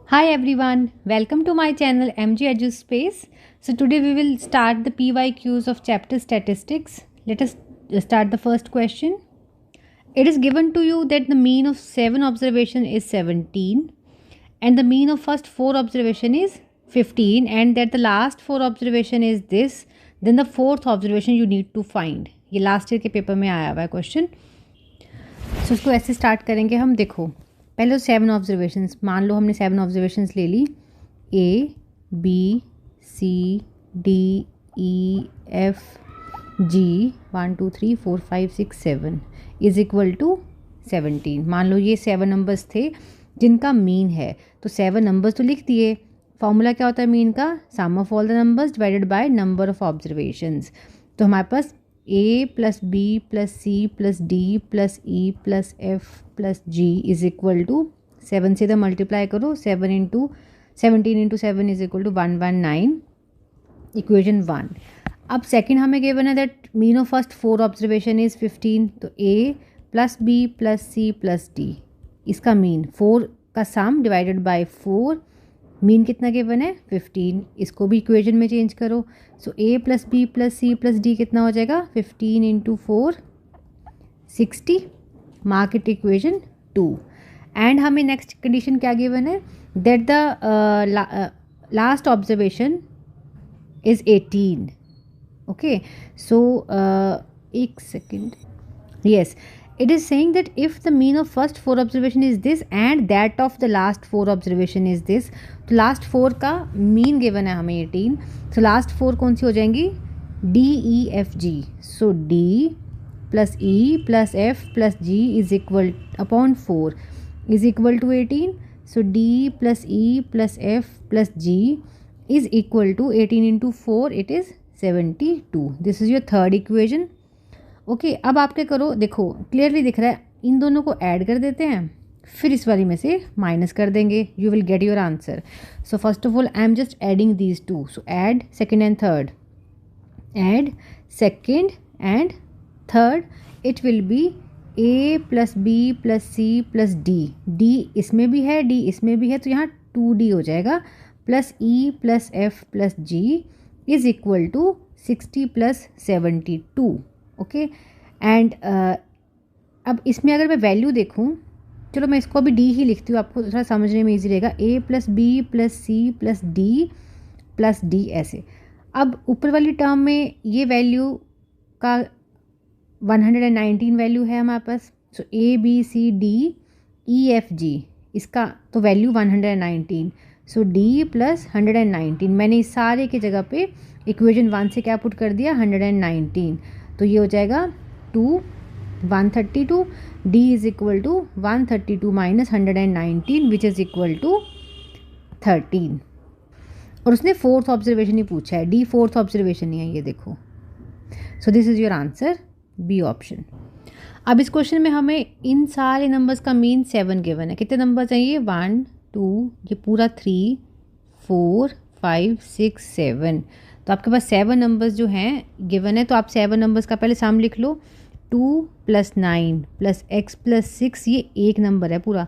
Hi everyone, welcome to my channel MG Edu Space. So today we will start the PYQs of chapter statistics. Let us start the first question. It is given to you that the mean of 7 observation is 17 and the mean of first 4 observation is 15 and that the last 4 observation is this, then the fourth observation you need to find. ये last year के paper में आया हुआ है question. सो इसको ऐसे start करेंगे हम. देखो पहले तो 7 ऑब्जर्वेशंस मान लो, हमने 7 ऑब्जर्वेशंस ले ली. A B C D E F G 1 2 3 4 5 6 7 is equal to 17. मान लो ये 7 नंबर्स थे जिनका मीन है, तो 7 नंबर्स तो लिख दिए. फॉर्मूला क्या होता है मीन का? Sum of all the numbers divided by number of observations. तो हमारे पास A plus B plus C plus D plus E plus F plus G is equal to 7 से तो मल्टीप्लाई करो. 17 into 7 is equal to 119. Equation 1. अब second हमें given है that mean of first 4 observation is 15. तो A plus B plus C plus D, इसका mean 4 का sum divided by 4. Mean कितना गिवन है? 15. इसको भी इक्वेशन में चेंज करो. So A plus B plus C plus D कितना हो जाएगा? 15 into 4 60. Mark it equation 2. And हमें नेक्स्ट कंडीशन क्या गिवन है? That the last observation is 18. Okay, so एक second. Yes, it is saying that if the mean of first 4 observation is this and that of the last 4 observation is this, तो last 4 का mean given है हमें 18. so last 4 कौन सी हो जाएंगी? D E F G. so D plus E plus F plus G is equal upon 4 is equal to 18. so D plus E plus F plus G is equal to 18 into 4, it is 72. this is your third equation. Okay, अब आप क्या करो, देखो clearly दिख रहा है. इन दोनों को ऐड कर देते हैं, फिर इस वाली में से माइनस कर देंगे. You will get your answer. So first of all I am just adding these two. So add second and third, add second and third. It will be A plus B plus C plus D. D इसमें भी है, D इसमें भी है, तो यहाँ 2D हो जाएगा. Plus E plus F plus G is equal to 60 plus 72. Okay, and अब इसमें अगर मैं वैल्यू देखूं, चलो मैं इसको अभी डी ही लिखती हूँ, आपको थोड़ा समझने में इजी रहेगा. A plus B plus C plus D ऐसे. अब ऊपर वाली टर्म में ये वैल्यू का 119 वैल्यू है हमारे पास. So A B C D E F G, इसका तो वैल्यू 119. सो डी प्लस 119. मैंने इस सारे की जगह पे इक्वेशन 1 से क्या पुट कर दिया? 119. तो ये हो जाएगा 132. D is equal to 132 minus 119 which is equal to 13. और उसने फोर्थ ऑब्जर्वेशन ही पूछा है, डी फोर्थ ऑब्जर्वेशन ही है ये देखो. So this is your answer, B option. अब इस क्वेश्चन में हमें इन सारे नंबर्स का मीन 7 गिवन है. कितने नंबर चाहिए? 1 2, ये पूरा 3 4 5 6 7. तो आपके पास 7 नंबर्स जो हैं गिवन है, तो आप 7 नंबर्स का पहले सम लिख लो. 2 प्लस 9 प्लस एक्स प्लस 6, ये एक नंबर है पूरा,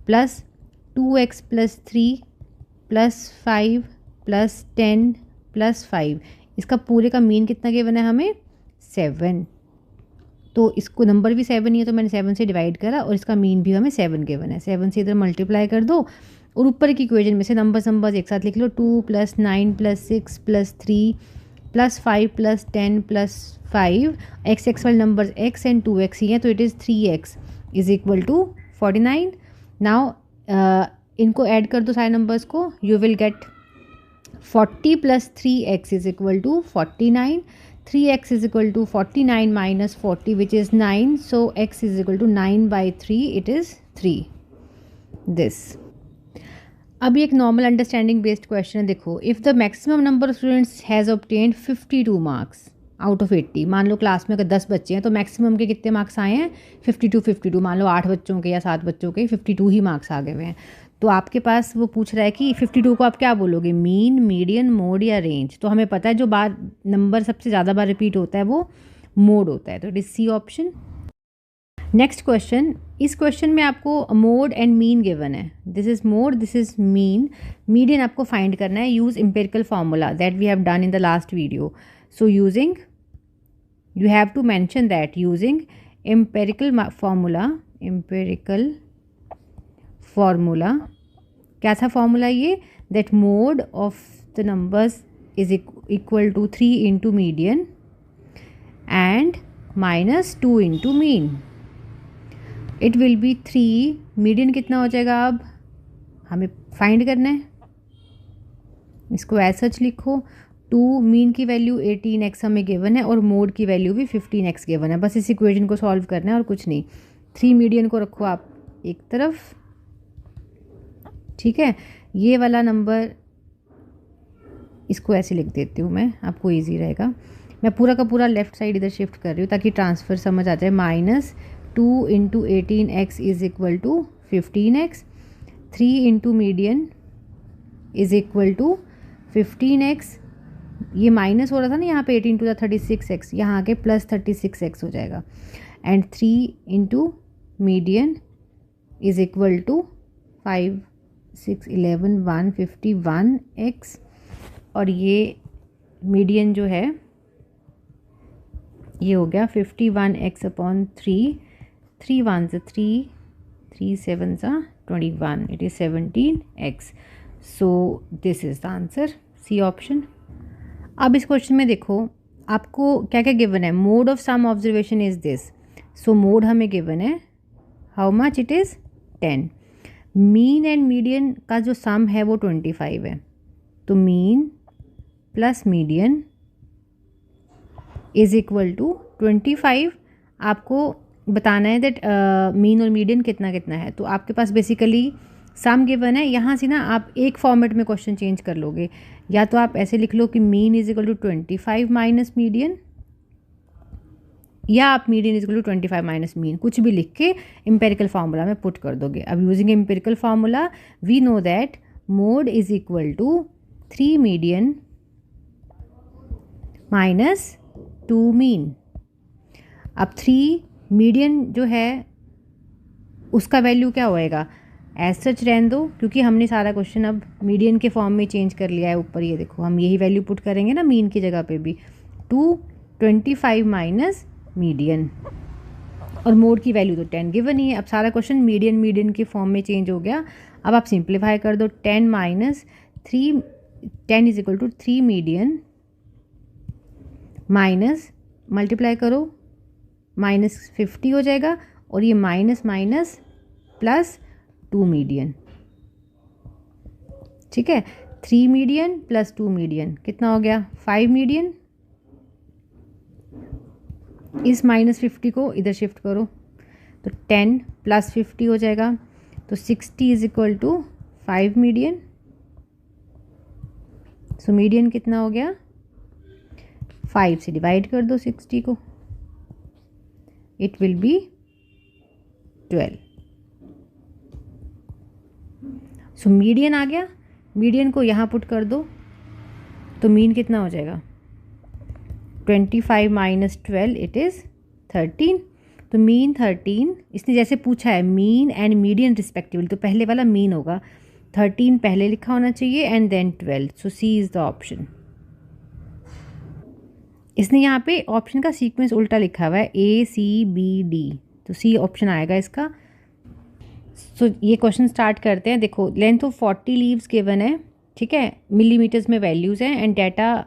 plus 2x plus 3 plus 5 plus 10 plus 5. इसका पूरे का मीन कितना गिवन है हमें? 7. तो इसको नंबर भी 7 ही है, तो मैंने 7 से डिवाइड करा और इसका मीन भी हमें 7 गिवन है. 7 से इधर मल्टीप्लाई कर दो और ऊपर की इक्वेशन में से नंबर्स एक साथ लिख लो. 2 plus 9 plus 6 plus 3 plus 5 plus 10 plus 5. X वाले नंबर्स x एंड 2x ही हैं, तो it is 3x is equal to 49. Now इनको ऐड कर दो सारे नंबर्स को. You will get 40 plus 3x is equal to 49. 3x is equal to 49 minus 40 which is 9. So x is equal to 9/3, it is 3. This. अभी एक normal understanding based question है. देखो, if the maximum number of students has obtained 52 marks out of 80. मान लो class में अगर 10 बच्चे हैं तो मैक्सिमम के कितने मार्क्स आए हैं? 52. मान लो 8 बच्चों के या 7 बच्चों के 52 ही मार्क्स आ गए हुए हैं. तो आपके पास वो पूछ रहा है कि 52 को आप क्या बोलोगे? मीन, मीडियन, मोड या रेंज? तो हमें पता है जो बार नंबर सबसे ज़्यादा बार रिपीट होता है वो मोड होता है, तो it is C option. Next question, इस क्वेश्चन में आपको मोड एंड मीन गिवन है. This is mode, this is mean. Median आपको फाइंड करना है. Use empirical formula that we have done in the last video. So using, you have to mention that using empirical formula. क्या था formula ये? that mode of the numbers is equal to 3 into median and minus 2 into mean. it will be 3. median कितना हो जाएगा? अब हमें find करना है, इसको एज सच लिखो. 2 मीन की वैल्यू 18x हमें गिवन है और मोड की वैल्यू भी 15x गिवन है. बस इस इक्वेशन को सॉल्व करना है और कुछ नहीं. 3 मीडियन को रखो आप एक तरफ, ठीक है. ये वाला नंबर इसको ऐसे लिख देती हूँ मैं, आपको इजी रहेगा. मैं पूरा का पूरा लेफ्ट साइड इधर शिफ्ट कर रही हूँ ताकि ट्रांसफ़र समझ आ जाए. -2 into 18x is equal to 15x. 3 into median is equal to 15x. ये माइनस हो रहा था ना यहाँ पे, 18 टू द 36x, यहाँ आके प्लस 36x हो जाएगा. And 3 into median is equal to 5, 6, 11, 151x. और ये मीडियन जो है ये हो गया 51x अपॉन 3. 3 1 से 3, 3 7 सा 21. It is 17x. So this is the answer, C option. अब इस क्वेश्चन में देखो आपको क्या क्या गिवन है. Mode of some observation is this. So mode हमें गिवन है, how much it is 10. Mean and median का जो सम है वो 25 है. तो mean plus median is equal to 25. आपको बताना है दैट मीन और मीडियन कितना कितना है. तो आपके पास बेसिकली सम गिवन है. यहाँ से ना आप एक फॉर्मेट में क्वेश्चन चेंज कर लोगे. या तो आप ऐसे लिख लो कि mean is equal to 25 minus median, या आप median is equal to 25 minus mean, कुछ भी लिख के एम्पेरिकल फार्मूला में पुट कर दोगे. अब using empirical formula we know that mode is equal to 3 median minus 2 mean. अब 3 मीडियन जो है उसका वैल्यू क्या होएगा? एज सच रहने दो, क्योंकि हमने सारा क्वेश्चन अब मीडियन के फॉर्म में चेंज कर लिया है. ऊपर ये देखो हम यही वैल्यू पुट करेंगे ना मीन की जगह पे भी. 225 माइनस मीडियन और मोड की वैल्यू तो 10 गिवन ही है. अब सारा क्वेश्चन मीडियन के फॉर्म में चेंज हो गया. अब आप सिंप्लीफाई कर दो. 10 minus 3, 10 is equal to 3 median minus, multiply करो, -50 हो जाएगा. और ये माइनस माइनस प्लस 2 मीडियन, ठीक है. 3 मीडियन प्लस 2 मीडियन कितना हो गया? 5 मीडियन. इस -50 को इधर शिफ्ट करो तो 10 प्लस 50 हो जाएगा. तो 60 is equal to 5 median. So median कितना हो गया? 5 से डिवाइड कर दो 60 को, it will be 12. So median आ गया. मीडियन को यहाँ पुट कर दो तो मीन कितना हो जाएगा? 25 माइनस 12 इट इज़ 13. तो मीन 13. इसने जैसे पूछा है मीन एंड मीडियन रिस्पेक्टिवली, तो पहले वाला मीन होगा. 13 पहले लिखा होना चाहिए and then 12. So C is the option. इसने यहाँ पे ऑप्शन का सीक्वेंस उल्टा लिखा हुआ है, ACBD. तो सी ऑप्शन आएगा इसका. सो ये क्वेश्चन स्टार्ट करते हैं. देखो लेंथ ऑफ 40 लीव्स गिवन है, ठीक है. मिलीमीटर्स में वैल्यूज़ हैं एंड डाटा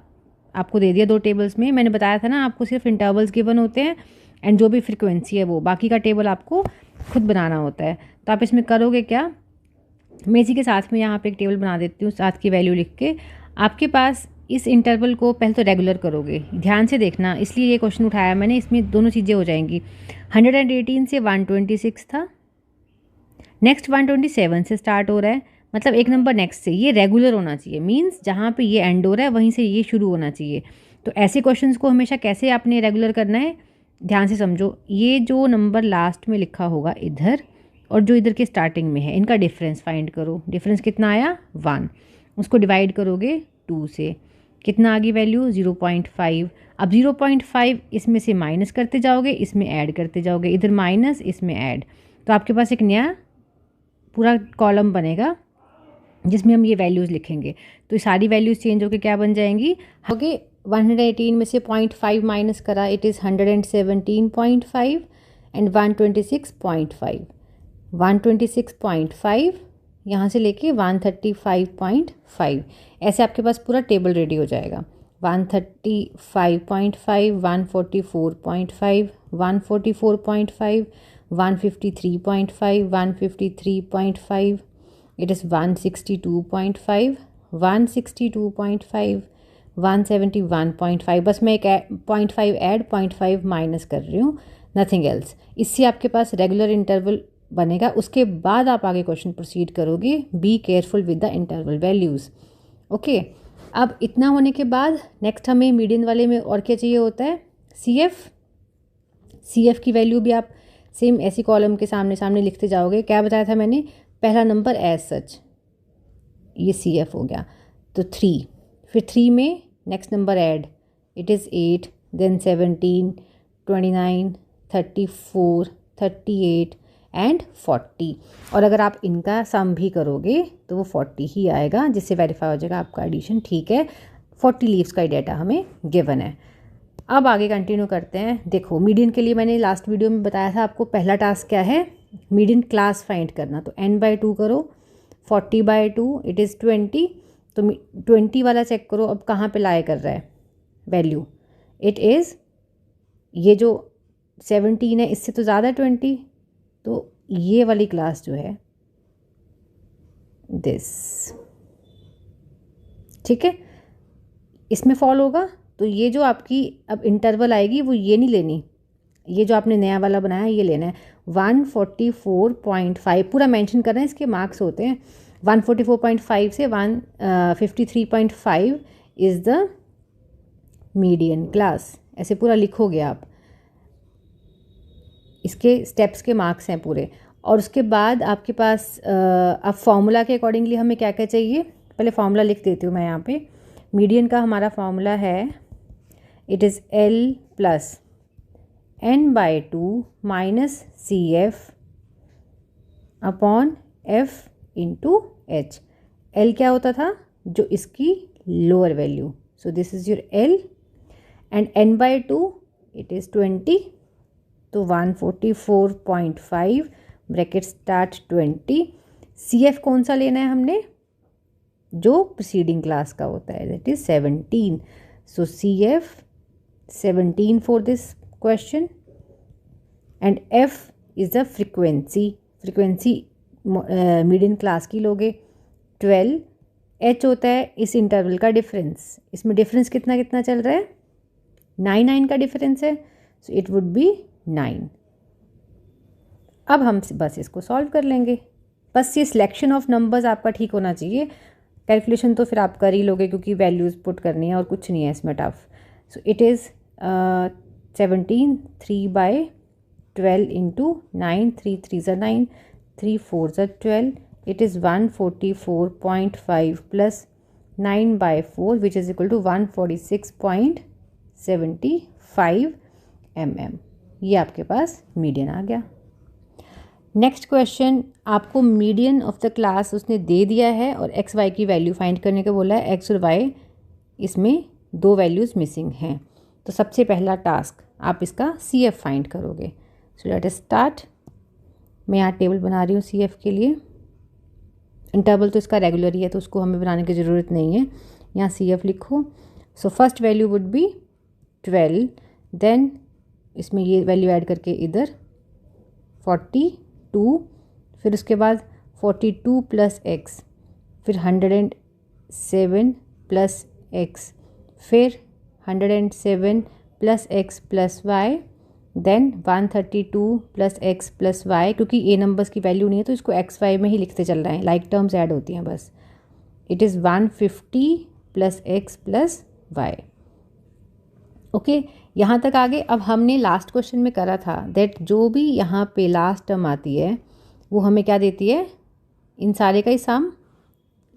आपको दे दिया 2 टेबल्स में. मैंने बताया था ना आपको सिर्फ इंटरवल्स गिवन होते हैं एंड जो भी फ्रीक्वेंसी है वो, बाकी का टेबल आपको खुद बनाना होता है. तो आप इसमें करोगे क्या? मैं इसी के साथ में यहाँ पे एक टेबल बना देती हूँ साथ की वैल्यू लिख के. आपके पास इस इंटरवल को पहले तो रेगुलर करोगे, ध्यान से देखना, इसलिए ये क्वेश्चन उठाया मैंने. इसमें दोनों चीज़ें हो जाएंगी. 118 से 126 था, नेक्स्ट 127 से स्टार्ट हो रहा है, मतलब एक नंबर नेक्स्ट से. ये रेगुलर होना चाहिए, मींस जहाँ पे ये एंड हो रहा है वहीं से ये शुरू होना चाहिए. तो ऐसे क्वेश्चंस को हमेशा कैसे आपने रेगुलर करना है, ध्यान से समझो. ये जो नंबर लास्ट में लिखा होगा इधर और जो इधर के स्टार्टिंग में है, इनका डिफरेंस फाइंड करो. डिफरेंस कितना आया? 1. उसको डिवाइड करोगे 2 से, कितना आ गई वैल्यू? 0.5. अब 0.5 इसमें से माइनस करते जाओगे, इसमें ऐड करते जाओगे, इधर माइनस इसमें ऐड, तो आपके पास एक नया पूरा कॉलम बनेगा जिसमें हम ये वैल्यूज़ लिखेंगे। तो ये सारी वैल्यूज़ चेंज होकर क्या बन जाएंगी? ओके, 118 में से 0.5 माइनस करा, इट इज़ 117.5 एंड 126.5, 126.5 यहाँ से लेके 135.5, ऐसे आपके पास पूरा टेबल रेडी हो जाएगा। 135.5, 144.5, 144.5, 153.5, 153.5, it is 162.5, 162.5, 171.5, बस मैं एक 0.5 ऐड 0.5 माइनस कर रही हूँ, नथिंग एल्स। इससे आपके पास रेगुलर इंटरवल बनेगा। उसके बाद आप आगे क्वेश्चन प्रोसीड करोगे। Be careful with the interval values. Okay, अब इतना होने के बाद नेक्स्ट हमें मीडियन वाले में और क्या चाहिए होता है? सी एफ की वैल्यू भी आप सेम ऐसी कॉलम के सामने सामने लिखते जाओगे। क्या बताया था मैंने? पहला नंबर एज सच, ये सी एफ हो गया, तो 3, फिर 3 में next number add, it is 8, then 17, 29, 34, 38 and 40। और अगर आप इनका सम भी करोगे तो वो 40 ही आएगा, जिससे वेरीफाई हो जाएगा आपका एडिशन ठीक है। 40 लीव्स का डेटा हमें गिवन है। अब आगे कंटिन्यू करते हैं। देखो, मीडियन के लिए मैंने लास्ट वीडियो में बताया था आपको पहला टास्क क्या है? मीडियन क्लास फाइंड करना। तो n/2 करो, 40/2 इट इज़ 20। तो 20 वाला चेक करो अब कहाँ पे लाए कर रहा है वैल्यू। इट इज़ ये जो 17 है इससे तो ज़्यादा 20, तो ये वाली क्लास जो है दिस, ठीक है, इसमें फॉल होगा। तो ये जो आपकी अब इंटरवल आएगी वो ये नहीं लेनी, ये जो आपने नया वाला बनाया ये लेना है। 144.5 पूरा मेंशन कर रहे हैं, इसके मार्क्स होते हैं। 144.5 से 153.5 इज़ द मीडियन क्लास, ऐसे पूरा लिखोगे आप। इसके स्टेप्स के मार्क्स हैं पूरे। और उसके बाद आपके पास अब फॉर्मूला के अकॉर्डिंगली हमें क्या क्या चाहिए, पहले फॉर्मूला लिख देती हूँ मैं यहाँ पे। मीडियन का हमारा फॉर्मूला है, it is L plus n/2 minus CF upon F into H। L क्या होता था? जो इसकी lower value, so this is your L and n/2 it is 20, तो 144.5 ब्रैकेट स्टार्ट 20। CF कौन सा लेना है हमने? जो प्रीसीडिंग क्लास का होता है, that is 17। So CF 17 for this question and F is the frequency median class की लोगे 12। H होता है इस इंटरवल का डिफरेंस। इसमें डिफरेंस कितना कितना चल रहा है? 9 का डिफरेंस है, सो इट वुड बी 9। अब हम बस इसको सॉल्व कर लेंगे। बस ये सिलेक्शन ऑफ नंबर्स आपका ठीक होना चाहिए। कैलकुलेशन तो फिर आप कर ही लोगे क्योंकि वैल्यूज़ पुट करनी है और कुछ नहीं है इसमें tough. So it is 17, 3/12 into 9, 3 3 ज़ा 9, 3 4 ज़ा 12, it is 144.5 plus 9/4 which is equal to 146.75 mm। ये आपके पास मीडियन आ गया। नेक्स्ट क्वेश्चन, आपको मीडियन ऑफ द क्लास उसने दे दिया है और एक्स वाई की वैल्यू फाइंड करने को बोला है। एक्स और वाई इसमें 2 वैल्यूज़ मिसिंग हैं। तो सबसे पहला टास्क आप इसका CF फाइंड करोगे। सो लेट अस स्टार्ट। मैं यहाँ टेबल बना रही हूँ CF के लिए। इंटरवल तो इसका रेगुलर ही है तो उसको हमें बनाने की ज़रूरत नहीं है। यहाँ CF लिखो। So first value would be 12, then इसमें ये वैल्यू ऐड करके इधर 42, फिर उसके बाद 42 प्लस x, फिर 107 प्लस x, फिर 107 plus x plus y, then 132 plus x plus y। क्योंकि ए नंबर्स की वैल्यू नहीं है तो इसको एक्स वाई में ही लिखते चल रहे हैं, लाइक टर्म्स ऐड होती हैं बस। It is 150 plus x plus y। Okay, यहाँ तक आगे। अब हमने लास्ट क्वेश्चन में करा था दैट जो भी यहाँ पे लास्ट टर्म आती है वो हमें क्या देती है? इन सारे का ही सम,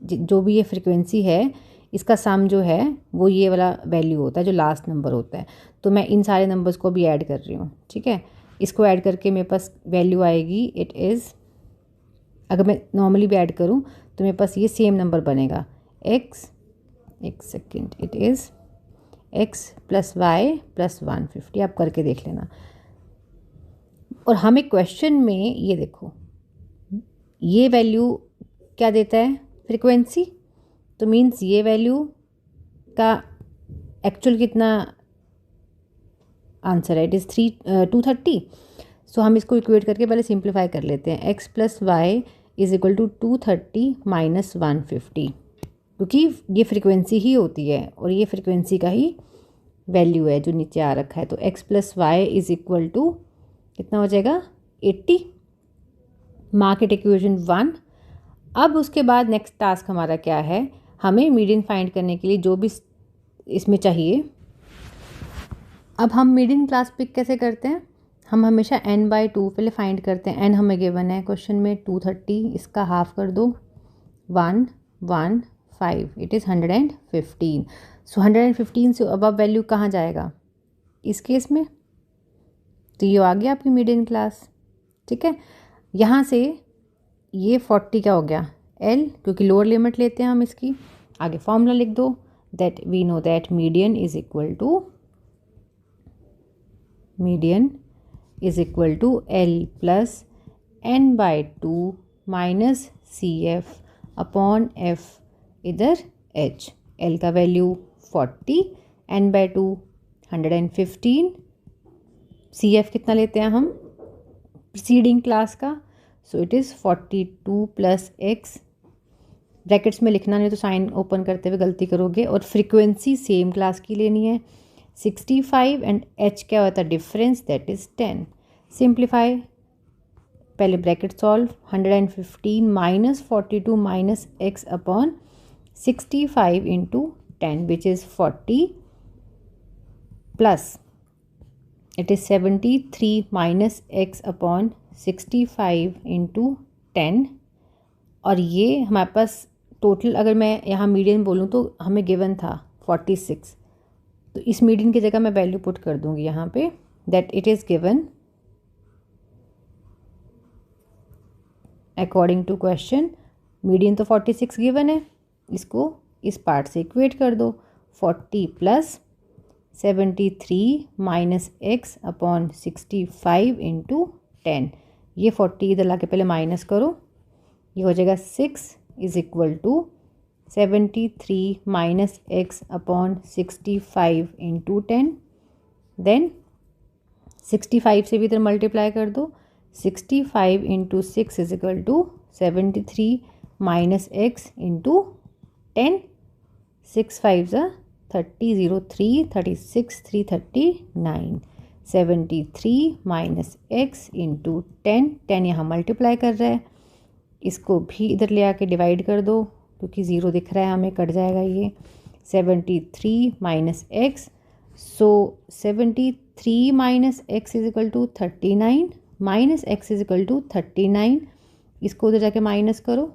जो भी ये फ्रीक्वेंसी है इसका सम जो है वो ये वाला वैल्यू होता है जो लास्ट नंबर होता है। तो मैं इन सारे नंबर्स को भी ऐड कर रही हूँ, ठीक है। इसको ऐड करके मेरे पास वैल्यू आएगी, इट इज़, अगर मैं नॉर्मली भी ऐड करूँ तो मेरे पास ये सेम नंबर बनेगा, x, एक second, it is x + y + 150। आप करके देख लेना। और हमें क्वेश्चन में ये देखो, ये वैल्यू क्या देता है, फ्रीक्वेंसी। तो मीन्स ये वैल्यू का एक्चुअल कितना आंसर है, इट इज़ 230। सो हम इसको इक्वेट करके पहले सिंप्लीफाई कर लेते हैं। x + y = 230 - 150, क्योंकि ये फ्रीक्वेंसी ही होती है और ये फ्रीक्वेंसी का ही वैल्यू है जो नीचे आ रखा है। तो x + y = कितना हो जाएगा, 80। Mark it equation 1। अब उसके बाद नेक्स्ट टास्क हमारा क्या है, हमें मीडियन फाइंड करने के लिए जो भी इसमें चाहिए। अब हम मीडियन क्लास पिक कैसे करते हैं, हम हमेशा n/2 पहले फाइंड करते हैं। n हमें गिवन है क्वेश्चन में 230, इसका हाफ कर दो, 115, इट इज़ 115। सो 115 से अब वैल्यू कहाँ जाएगा इस केस में, तो ये आ गया आपकी मीडियन क्लास, ठीक है। यहाँ से ये 40 क्या हो गया, L, क्योंकि लोअर लिमिट लेते हैं हम इसकी। आगे फॉर्मूला लिख दो, that we know that median is equal to L + n/2 - CF upon F, इधर H। L का वैल्यू 40, n/2 115, CF कितना लेते हैं हम प्रीसीडिंग क्लास का, सो इट इज़ 42 + x। ब्रैकेट्स में लिखना नहीं तो साइन ओपन करते हुए गलती करोगे। और फ्रीक्वेंसी सेम क्लास की लेनी है, 65, एंड h क्या होता है डिफरेंस, दैट इज़ 10। सिंप्लीफाई, पहले bracket solve, 115 - 42 - x upon 65 × 10 which is 40 plus it is 73 - x upon 65 × 10। और ये हमारे पास टोटल, अगर मैं यहाँ मीडियन बोलूँ तो हमें गिवन था 46, तो इस मीडियन की जगह मैं वैल्यू पुट कर दूँगी यहाँ पे, that it is given according to question. Median तो 46 गिवन है, इसको इस पार्ट से इक्वेट कर दो, 40 प्लस 73 - x अपॉन 65 × 10। ये 40 इधर ला के पहले माइनस करो, ये हो जाएगा 6 is equal to 73 - x upon 65 × 10। Then 65 से भी इधर मल्टीप्लाई कर दो, 65 × 6 is equal to 73 - x × 10। 6 5 30, 0 3, 36, 339, 73 - x × 10। 10 यहाँ मल्टीप्लाई कर रहा है, इसको भी इधर ले आके डिवाइड कर दो, क्योंकि 0 दिख रहा है हमें, कट जाएगा ये। 73 - x, so 73 - x is equal to 39, -x is equal to 39, इसको उधर जाके माइनस करो,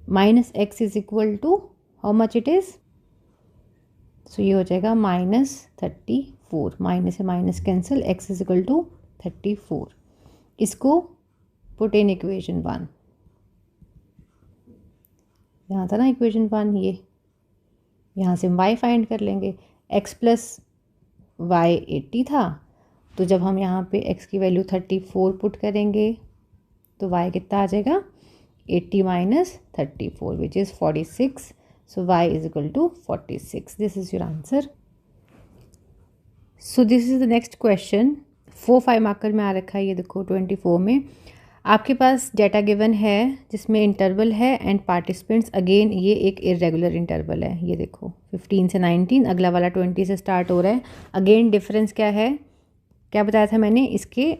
-x is equal to how much it is, so ये हो जाएगा -34, माइनस से minus cancel, x is equal to 34। इसको पुट इन इक्वेशन 1, यहाँ था ना इक्वेशन 1, ये यहाँ से y फाइंड कर लेंगे। x + y 80 था, तो जब हम यहाँ पे x की वैल्यू 34 पुट करेंगे तो y कितना आ जाएगा, 80 - 34 which is 46। So y is equal to 46। This is your answer. So this is the next question. 4-5 marker में आ रखा है, ये देखो 24 में आपके पास डेटा गिवन है जिसमें इंटरवल है एंड पार्टिसिपेंट्स, अगेन ये एक इरेगुलर इंटरवल है, ये देखो 15 से 19, अगला वाला 20 से स्टार्ट हो रहा है। अगेन डिफरेंस क्या है, क्या बताया था मैंने, इसके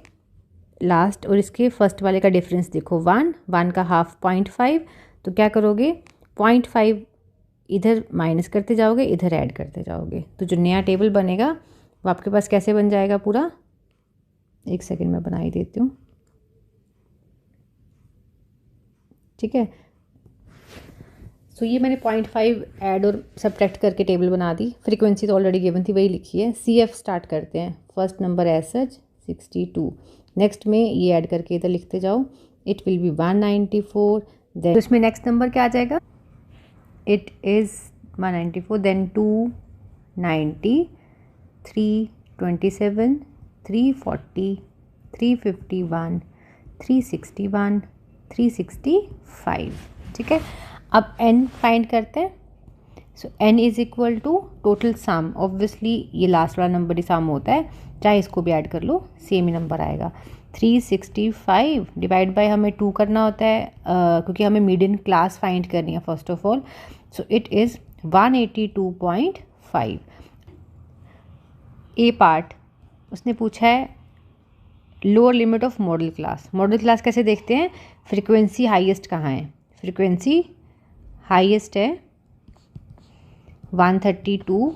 लास्ट और इसके फर्स्ट वाले का डिफरेंस देखो, 1 का हाफ 0.5, तो क्या करोगे 0.5 इधर माइनस करते जाओगे, इधर ऐड करते जाओगे, तो जो नया टेबल बनेगा वो आपके पास कैसे बन जाएगा पूरा, एक सेकेंड में बना ही देती हूँ, ठीक है। सो ये मैंने 0.5 ऐड और सब्ट्रैक्ट करके टेबल बना दी। फ्रीक्वेंसी तो ऑलरेडी गिवन थी, वही लिखी है। CF स्टार्ट करते हैं। First number as such 62, next में ये ऐड करके इधर लिखते जाओ, इट विल बी 194। देन उसमें नेक्स्ट नंबर क्या आ जाएगा, इट इज़ 194, देन 290, 327, 340, 351, 361, 365। ठीक है, अब n फाइंड करते हैं। So n is equal to total sum, obviously ये लास्ट वाला नंबर ही सम होता है, चाहे इसको भी ऐड कर लो सेम ही नंबर आएगा। 365 डिवाइड बाय हमें 2 करना होता है क्योंकि हमें मीडियन क्लास फाइंड करनी है first of all. So it is 182.5। A part उसने पूछा है lower limit of model class. Model class कैसे देखते हैं, फ्रीक्वेंसी हाईएस्ट कहाँ है, फ्रीक्वेंसी हाईएस्ट है 132,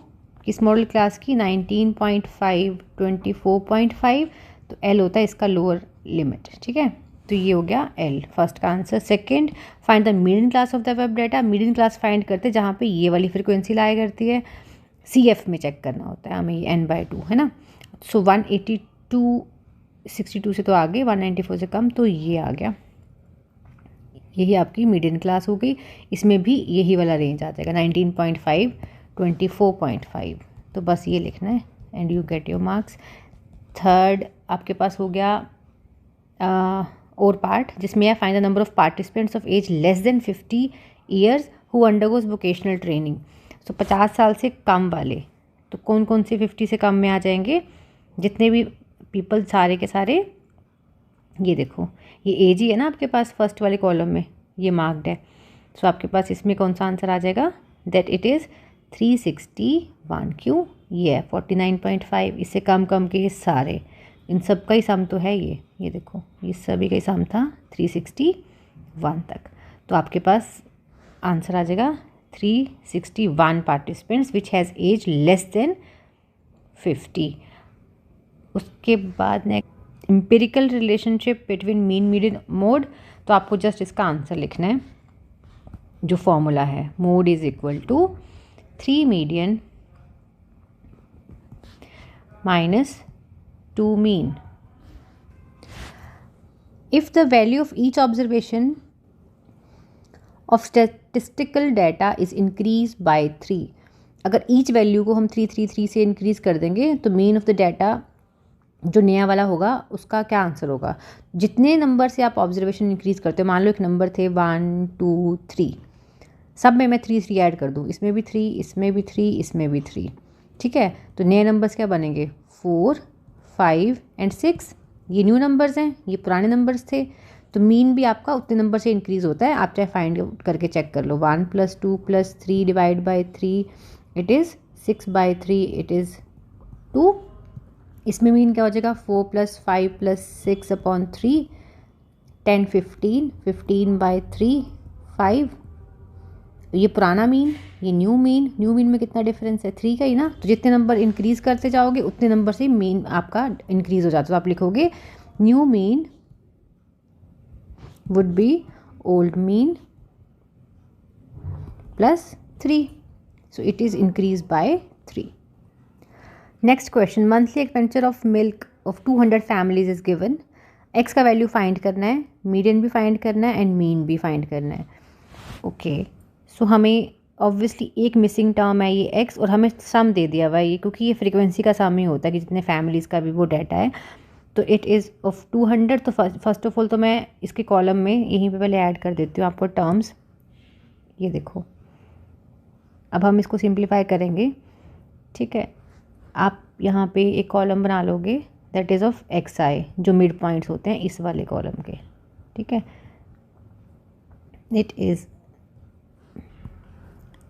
किस मॉडल क्लास की, 19.5, 24.5, तो L होता है इसका लोअर लिमिट। ठीक है, तो ये हो गया L फर्स्ट का answer. Second, find the median class of the web data. Median class find करते हैं जहाँ पे ये वाली फ्रीक्वेंसी लाया करती है, CF में चेक करना होता है हमें, ये n/2 है ना। सो 182, 62 से तो आगे, 194 से कम, तो ये आ गया, यही आपकी मीडियन क्लास हो गई। इसमें भी यही वाला रेंज आ जाएगा 19.5, 24.5, तो बस ये लिखना है and you get your marks. Third आपके पास हो गया और पार्ट, जिसमें है find the number of participants of age less than 50 years who undergoes vocational training. तो 50 साल से कम वाले, तो कौन कौन से 50 से कम में आ जाएंगे, जितने भी पीपल सारे के सारे, ये देखो ये एज ही है ना आपके पास फर्स्ट वाले कॉलम में, ये मार्क्ड है। सो आपके पास इसमें कौन सा आंसर आ जाएगा, दैट इट इज़ 361। क्यों, ये है 49.5, इससे कम कम के ये सारे, इन सब का ही सम तो है ये देखो, ये सभी का ही सम था 361 तक। तो आपके पास आंसर आ जाएगा 361 participants which has age less than 50। उसके बाद next empirical relationship between mean median mode, तो आपको जस्ट इसका आंसर लिखना है। जो फॉर्मूला है, mode is equal to 3 median minus 2 mean. If the value of each observation of statistical data is increase by 3, अगर ईच वैल्यू को हम 333 से इंक्रीज कर देंगे तो मीन ऑफ द डाटा जो नया वाला होगा उसका क्या आंसर होगा। जितने नंबर से आप ऑब्जर्वेशन इंक्रीज करते हो, मान लो एक नंबर थे 1 2 3, सब में मैं 3 ऐड कर दूँ, इसमें भी 3, इसमें भी 3, इसमें भी 3, ठीक है, तो नए नंबर्स क्या बनेंगे, 4 5 एंड 6। ये न्यू नंबर्स हैं, ये पुराने नंबर्स थे, तो मीन भी आपका उतने नंबर से इंक्रीज होता है। आप चाहे फाइंड आउट करके चेक कर लो, 1 + 2 + 3 divide by 3 it is 6/3 it is 2। इसमें मीन क्या हो जाएगा, 4 + 5 + 6/3 10 15 15/3 5। ये पुराना मीन, ये न्यू मीन। न्यू मीन में कितना डिफरेंस है, 3 का ही ना। तो जितने नंबर इंक्रीज करते जाओगे उतने नंबर से मीन आपका इंक्रीज हो जाता है। तो आप लिखोगे new mean would be old mean +3, so it is increased by 3. Next question, monthly expenditure of milk of 200 families is given. x का वैल्यू फाइंड करना है, मीडियन भी फाइंड करना है एंड मीन भी फाइंड करना है। ओके, सो हमें ऑब्वियसली एक मिसिंग टर्म है ये x, और हमें सम दे दिया हुआ है ये, क्योंकि ये फ्रीक्वेंसी का सम ही होता है कि जितने फैमिलीज़ का भी वो डाटा है। तो इट इज़ ऑफ 200। तो फर्स्ट ऑफ ऑल तो मैं इसके कॉलम में यहीं पे पहले ऐड कर देती हूँ आपको टर्म्स। ये देखो, अब हम इसको सिंप्लीफाई करेंगे, ठीक है। आप यहाँ पे एक कॉलम बना लोगे दैट इज़ ऑफ xi, जो मिड पॉइंट्स होते हैं इस वाले कॉलम के, ठीक है। इट इज़,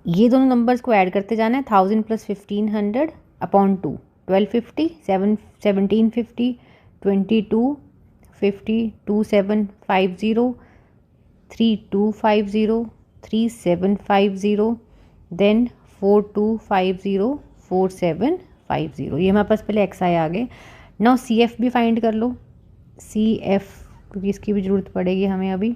ये दोनों नंबर्स को ऐड करते जाना है, 1000 + 1500 अपॉन 2, 1250 1750 2250 2750 3250 3750 देन 4250 4750। ये हमारे पास पहले xi आ गए। नाउ CF भी फाइंड कर लो, CF क्योंकि इसकी भी ज़रूरत पड़ेगी हमें अभी।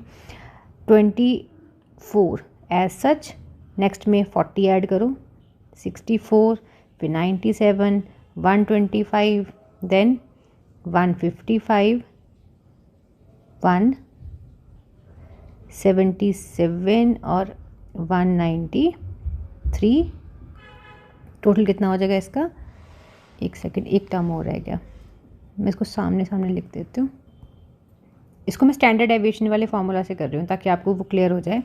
24 एज सच नेक्स्ट में 40 ऐड करो, 64, फिर 97, 125, देन 155, 177 और 193। टोटल कितना हो जाएगा इसका? एक सेकंड, एक टर्म और रह गया, मैं इसको सामने सामने लिख देती हूँ। इसको मैं स्टैंडर्ड डेविएशन वाले फार्मूला से कर रही हूँ ताकि आपको वो क्लियर हो जाए।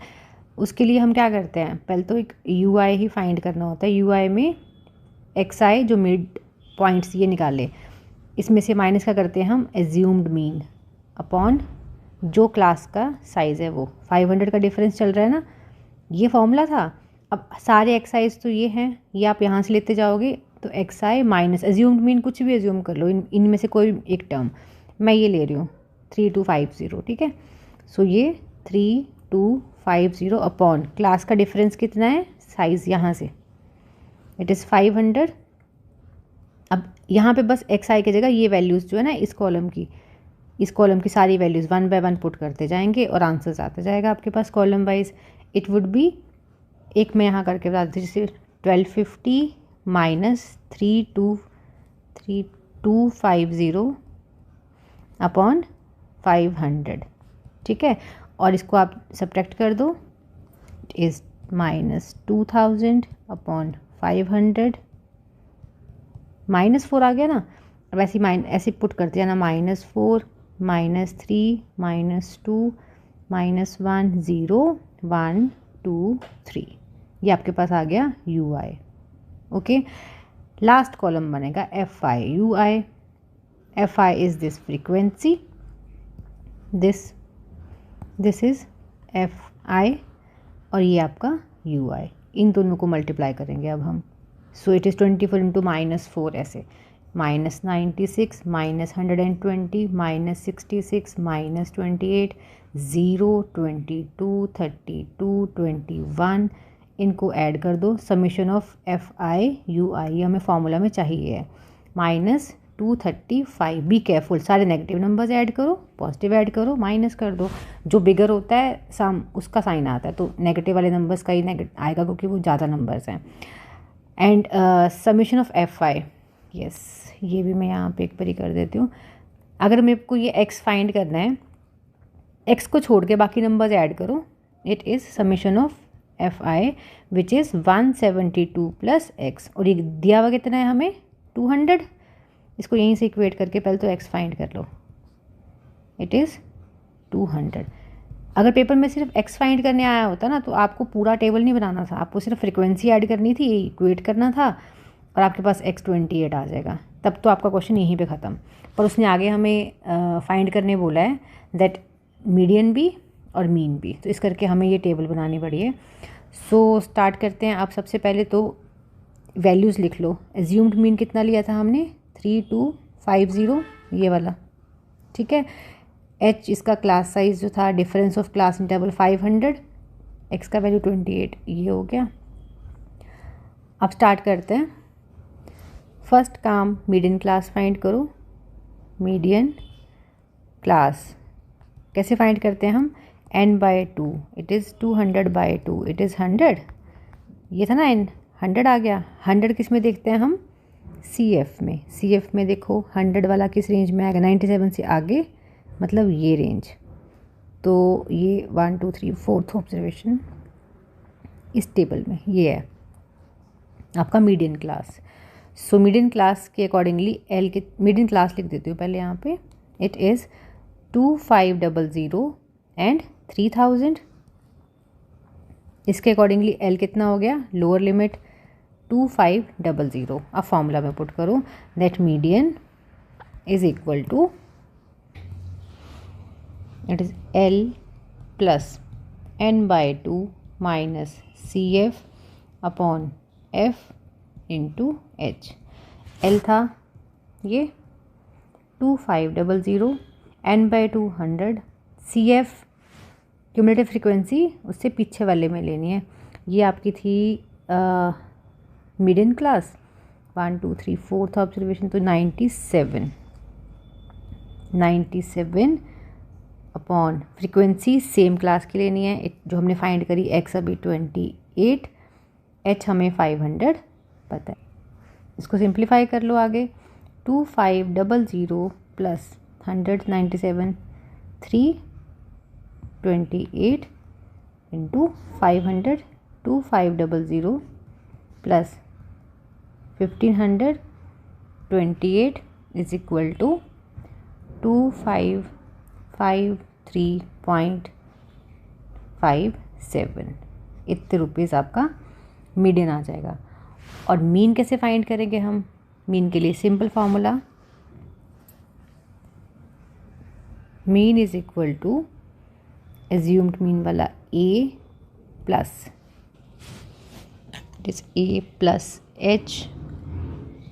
उसके लिए हम क्या करते हैं, पहले तो एक यू आई ही फाइंड करना होता है। यू आई में एक्स आई जो मिड पॉइंट्स ये निकाले, इसमें से माइनस का करते हैं हम एज्यूम्ड मीन अपॉन जो क्लास का साइज़ है वो। 500 का डिफरेंस चल रहा है ना, ये फॉर्मूला था। अब सारे एक्स आईज तो ये हैं, ये आप यहाँ से लेते जाओगे तो एक्स आई माइनस एज्यूम्ड मीन, कुछ भी एज्यूम कर लो, इनमें से कोई एक टर्म। मैं ये ले रही हूँ 3250, ठीक है। सो ये 3250 अपॉन क्लास का डिफरेंस कितना है, साइज़ यहाँ से इट इज़ 500। अब यहाँ पे बस एक्स आई की जगह ये वैल्यूज़ जो है ना इस कॉलम की सारी वैल्यूज़ 1 बाय 1 पुट करते जाएंगे और आंसर्स आता जाएगा आपके पास column wise. It would be, एक मैं यहाँ करके बता देती हूँ, जैसे 1250 माइनस 3250 अपॉन 500, ठीक है। और इसको आप सब्ट्रैक्ट कर दो, इट इज़ माइनस 2000 अपॉन 500, -4 आ गया ना। अब ऐसे पुट करते जाना, -4 -3 -2 -1 0 1 2 3, ये आपके पास आ गया U I. Okay, last column बनेगा F I U I. F I is this frequency, this is F I और ये आपका यू आई। इन दोनों को मल्टीप्लाई करेंगे अब हम। सो इट इज़ 24 इंटू -4, ऐसे -96 -120 -66 -28 0 22 32 21, इनको ऐड कर दो। Summation of F I U I हमें फॉर्मूला में चाहिए है -235। बी केयरफुल, सारे नेगेटिव नंबर्स ऐड करो, पॉजिटिव ऐड करो, माइनस कर दो। जो बिगर होता है उसका साइन आता है, तो नेगेटिव वाले नंबर्स का ही आएगा क्योंकि वो ज़्यादा नंबर्स हैं। And summation of F I, yes, ये भी मैं यहाँ पे एक बार ही कर देती हूँ। अगर मेरे को ये एक्स फाइंड करना है, एक्स को छोड़ के बाकी नंबर्स ऐड करो, it is summation of F I which is 172 plus x, और ये दिया हुआ कितना है हमें 200। इसको यहीं से इक्वेट करके पहले तो एक्स फाइंड कर लो, इट इज़ 200। अगर पेपर में सिर्फ एक्स फाइंड करने आया होता ना तो आपको पूरा टेबल नहीं बनाना था, आपको सिर्फ फ्रिक्वेंसी ऐड करनी थी, इक्वेट करना था और आपके पास x28 आ जाएगा, तब तो आपका क्वेश्चन यहीं पे ख़त्म। पर उसने आगे हमें फाइंड करने बोला है दैट मीडियन भी और मीन भी, तो इस करके हमें ये टेबल बनानी पड़ी है। सो स्टार्ट करते हैं। आप सबसे पहले तो वैल्यूज़ लिख लो। एज्यूम्ड मीन कितना लिया था हमने 3250, ये वाला, ठीक है। एच इसका क्लास साइज जो था, difference of class interval 500, x का वैल्यू 28, ये हो गया। अब स्टार्ट करते हैं। फर्स्ट काम मीडियन क्लास फाइंड करो। मीडियन क्लास कैसे फाइंड करते हैं हम, n/2, it is 200/2, it is 100। ये था ना n, 100 आ गया। 100 किस में देखते हैं हम, CF में। CF में देखो 100 वाला किस रेंज में आएगा, 97 से आगे, मतलब ये रेंज। तो ये 1 2 3 4th ऑब्जर्वेशन इस टेबल में ये है आपका median class. So median class के अकॉर्डिंगली एल के मीडियन क्लास लिख देती हूँ पहले यहाँ पे, इट इज़ 2500 एंड 3000। इसके अकॉर्डिंगली एल कितना हो गया, लोअर लिमिट 2500। अब फॉर्मूला में पुट करो that median is equal to, it is L plus n/2 minus CF upon F into H। L था ये 2500, n/2 100, CF क्यूमुलेटिव फ्रीक्वेंसी उससे पीछे वाले में लेनी है। ये आपकी थी मीडियन क्लास 1 2 3 4th ऑब्जर्वेशन, तो 97 अपॉन फ्रीक्वेंसी सेम क्लास की लेनी है जो हमने फाइंड करी, एक्स अभी 28 एच हमें 500 पता है। इसको सिंप्लीफाई कर लो आगे, 2500 plus 197 328 into 500, 2500 plus 1528 is equal to 2553.57। इतने रुपीज़ आपका मीडियन आ जाएगा। और मीन कैसे फाइंड करेंगे हम? मीन के लिए simple formula, mean is equal to assumed mean वाला A plus it is A plus H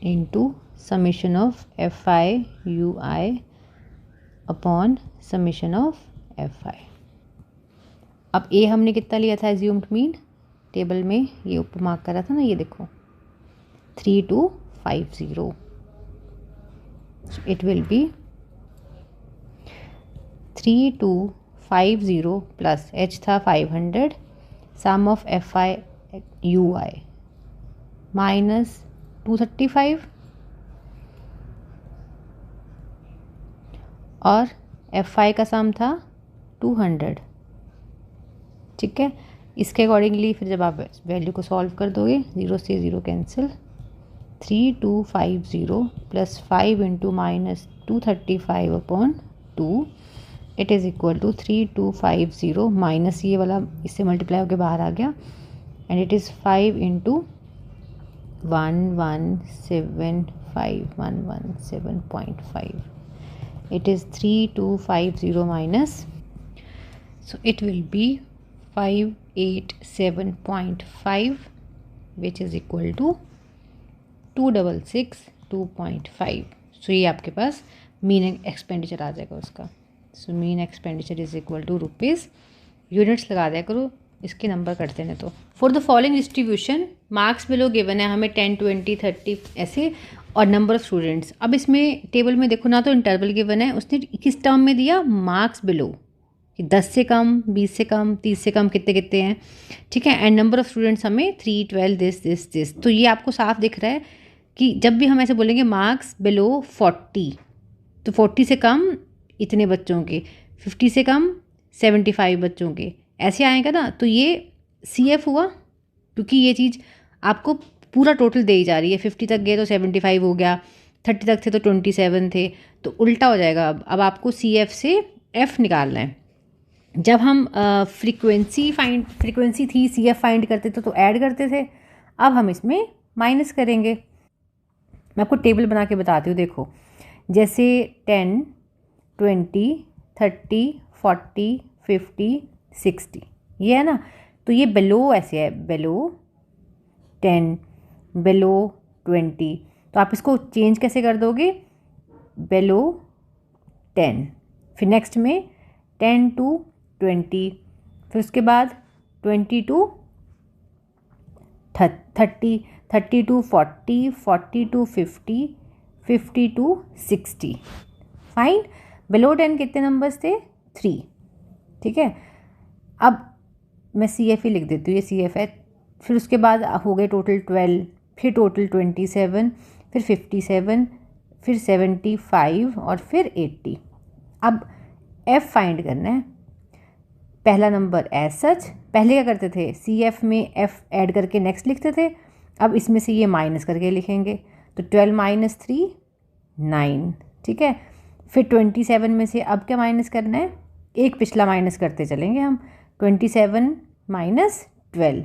into summation of F I U I upon summation of F I. अब A हमने कितना लिया था एज्यूम्ड मीन, टेबल में ये ऊपर mark करा था ना, ये देखो 3250। It will be 3250 plus H था 500, sum of F I U I minus 235 और एफ आई का सम था 200। ठीक है, इसके अकॉर्डिंगली फिर जब आप वैल्यू को सॉल्व कर दोगे, 0 से 0 cancel, 3250 plus 5 into minus 235 upon 2 it is equal to 3250 minus ये वाला इससे मल्टीप्लाई होकर बाहर आ गया, and it is 5 into 117.5 it is 3250 minus, so it will be 587.5 which is equal to 2662.5। So ये आपके पास मीन एक्सपेंडिचर आ जाएगा उसका। So mean expenditure is equal to rupees, units लगा दिया करो, इसके नंबर करते हैं। तो for the following distribution marks below given है हमें 10 20 30 ऐसे, और नंबर ऑफ स्टूडेंट्स। अब इसमें टेबल में देखो ना, तो इंटरवल गिवन है, उसने किस टर्म में दिया, मार्क्स बिलो, कि 10 से कम, 20 से कम, 30 से कम कितने कितने हैं। ठीक है, एंड नंबर ऑफ स्टूडेंट्स हमें 3 12 दिस। तो ये आपको साफ दिख रहा है कि जब भी हम ऐसे बोलेंगे मार्क्स बिलो 40, तो 40 से कम इतने बच्चों के, 50 से कम 75 बच्चों के, ऐसे आएगा ना, तो ये CF हुआ, क्योंकि ये चीज़ आपको पूरा टोटल दे ही जा रही है। 50 तक गए तो 75 हो गया, 30 तक थे तो 27 थे, तो उल्टा हो जाएगा। अब आपको CF से F निकालना है। जब हम फ्रीक्वेंसी थी, CF फाइंड करते थे तो ऐड करते थे, अब हम इसमें माइनस करेंगे। मैं आपको टेबल बना के बताती हूँ, देखो जैसे 10 20 30 40 50 60 ये है ना, तो ये बिलो ऐसे है, बिलो 10 बिलो 20, तो आप इसको चेंज कैसे कर दोगे, बिलो 10, फिर नेक्स्ट में 10 to 20, फिर उसके बाद 20 to 30, 30 to 40, 40 to 50, 50 to 60। Fine, below 10 कितने नंबर्स थे, 3। ठीक है, अब मैं CF ही लिख देती हूँ, ये CF है। फिर उसके बाद हो गए टोटल 12, फिर टोटल 27, फिर 57, फिर 75 और फिर 80। अब F फाइंड करना है, पहला नंबर एज सच। पहले क्या करते थे, CF में F ऐड करके नेक्स्ट लिखते थे, अब इसमें से ये माइनस करके लिखेंगे, तो 12 माइनस 3 9। ठीक है, फिर 27 में से अब क्या माइनस करना है, एक पिछला माइनस करते चलेंगे हम, 27 माइनस 12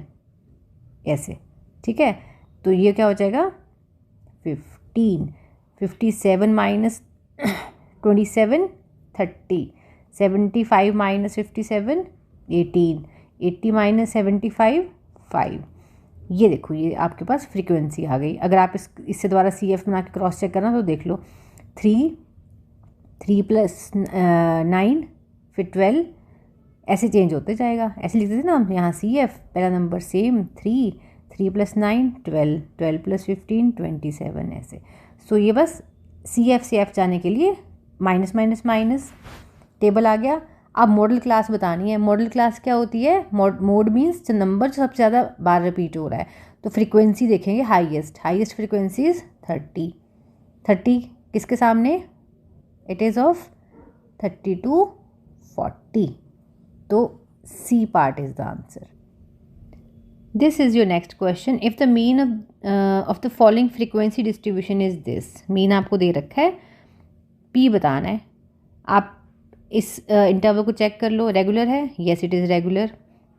ऐसे। ठीक है, तो ये क्या हो जाएगा 15, 57 माइनस 27 30, 75 माइनस 57 18, 80 माइनस 75 5। ये देखो, ये आपके पास फ्रीक्वेंसी आ गई। अगर आप इससे दोबारा CF बना के क्रॉस चेक करना तो देख लो, 3 प्लस 9 फिर 12 ऐसे चेंज होते जाएगा। ऐसे लिखते थे ना हम, यहाँ CF पहला नंबर सेम 3 प्लस 9 12, 12 प्लस 15 27 ऐसे। सो ये बस CF से F जाने के लिए माइनस माइनस माइनस टेबल आ गया। अब मॉडल क्लास बतानी है। मॉडल क्लास क्या होती है? मोड मीन्स नंबर जो सबसे ज़्यादा बार रिपीट हो रहा है। तो फ्रीक्वेंसी देखेंगे, हाईएस्ट फ्रीक्वेंसी इज़ 30 किसके सामने? इट इज़ ऑफ 30 to 40, तो C part is the answer. This is your next question. If the mean of the following frequency distribution is this, mean आपको दे रखा है, पी बताना है। आप इस इंटरवल को चेक कर लो, रेगुलर है? Yes it is regular.